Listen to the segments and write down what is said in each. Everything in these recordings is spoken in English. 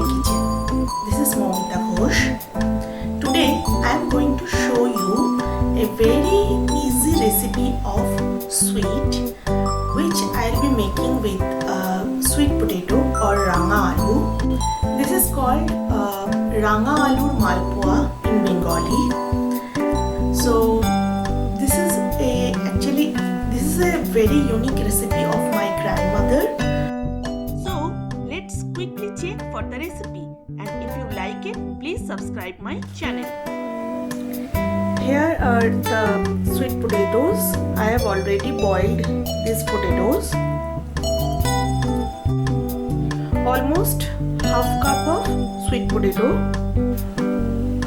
kitchen. This is Momita Ghosh. Today I am going to show you a very easy recipe of sweet which I will be making with sweet potato or Ranga Alur. This is called Ranga Alur Malpua in Bengali. So this is a very unique recipe of my grandmother. Let's quickly check for the recipe, and if you like it, please subscribe my channel. Here are the sweet potatoes. I have already boiled these potatoes. Almost half cup of sweet potato,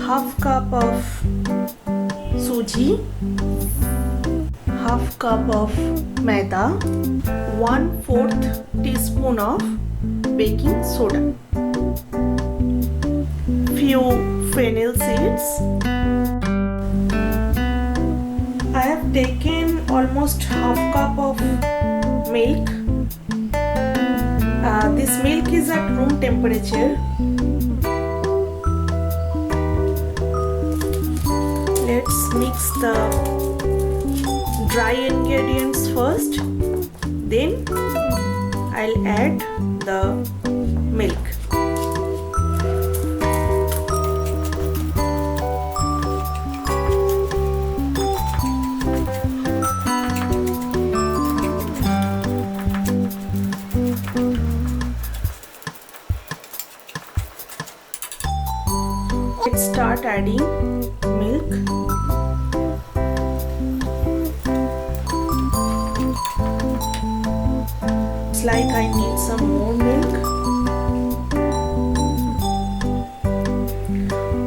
half cup of suji, half cup of maida, 1/4 teaspoon of baking soda, few fennel seeds. I have taken almost half cup of milk. This milk is at room temperature. Let's mix the dry ingredients first, then I'll add the milk. Let's start adding milk. It's like I need some more milk.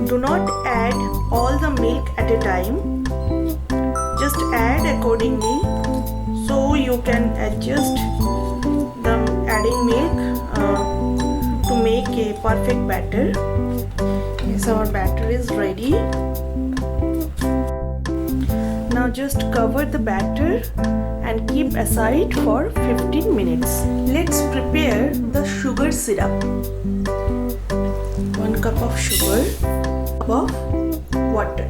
Do not add all the milk at a time. Just add accordingly so you can adjust the adding milk to make a perfect batter. Yes, our batter is ready. Now just cover the batter and keep aside for 15 minutes. Let's prepare the sugar syrup. 1 cup of sugar, of water.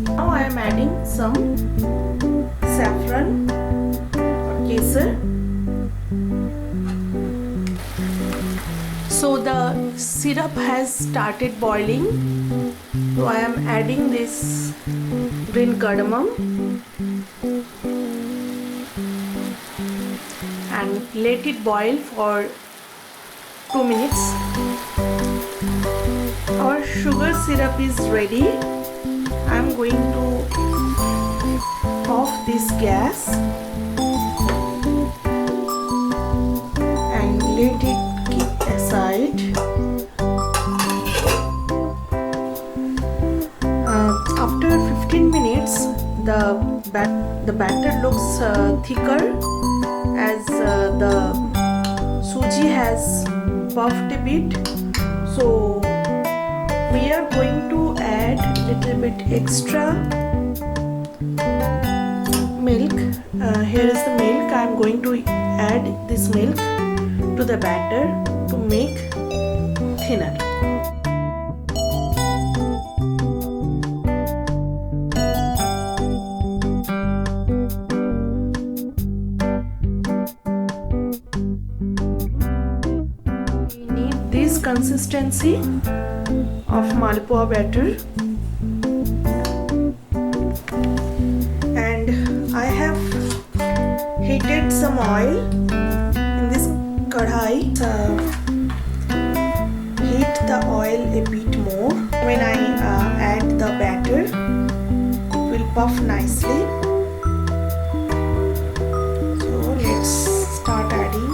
Now I am adding some saffron or kesar. So the syrup has started boiling. So I am adding this green cardamom and let it boil for 2 minutes. Our sugar syrup is ready. I am going to off this gas and let it keep aside. After 15 minutes, the batter looks thicker as the suji has puffed a bit. So we are going to add little bit extra milk. Here is the milk. I am going to add this milk to the batter to make thinner. This consistency of Malpua batter, and I have heated some oil in this kadhai. Heat the oil a bit more. When I add the batter, it will puff nicely. So let's start adding.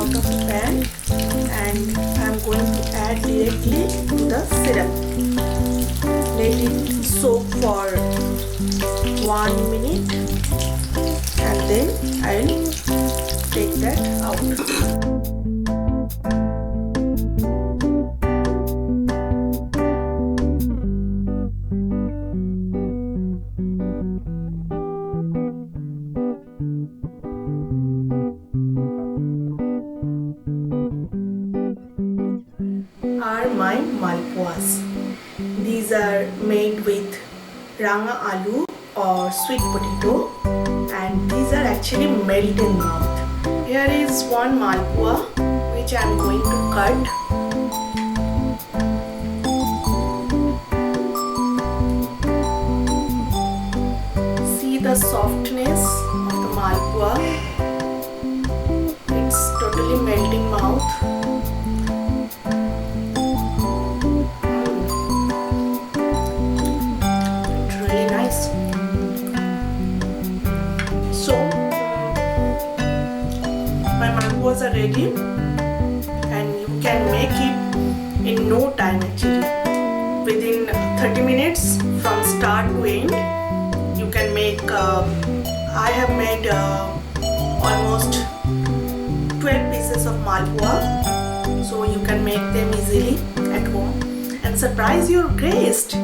out of the pan and I am going to add directly to the syrup. Let it soak for 1 minute and then I'll take that out. Are my malpuas. These are made with Ranga aloo or sweet potato, and these are actually melt in mouth. Here is one malpua which I am going to cut. See the softness of the malpua. It's totally melting mouth. So my malpuas are ready and you can make it in no time actually. Within 30 minutes from start to end you can make, I have made almost 12 pieces of malpua, so you can make them easily at home and surprise your guest.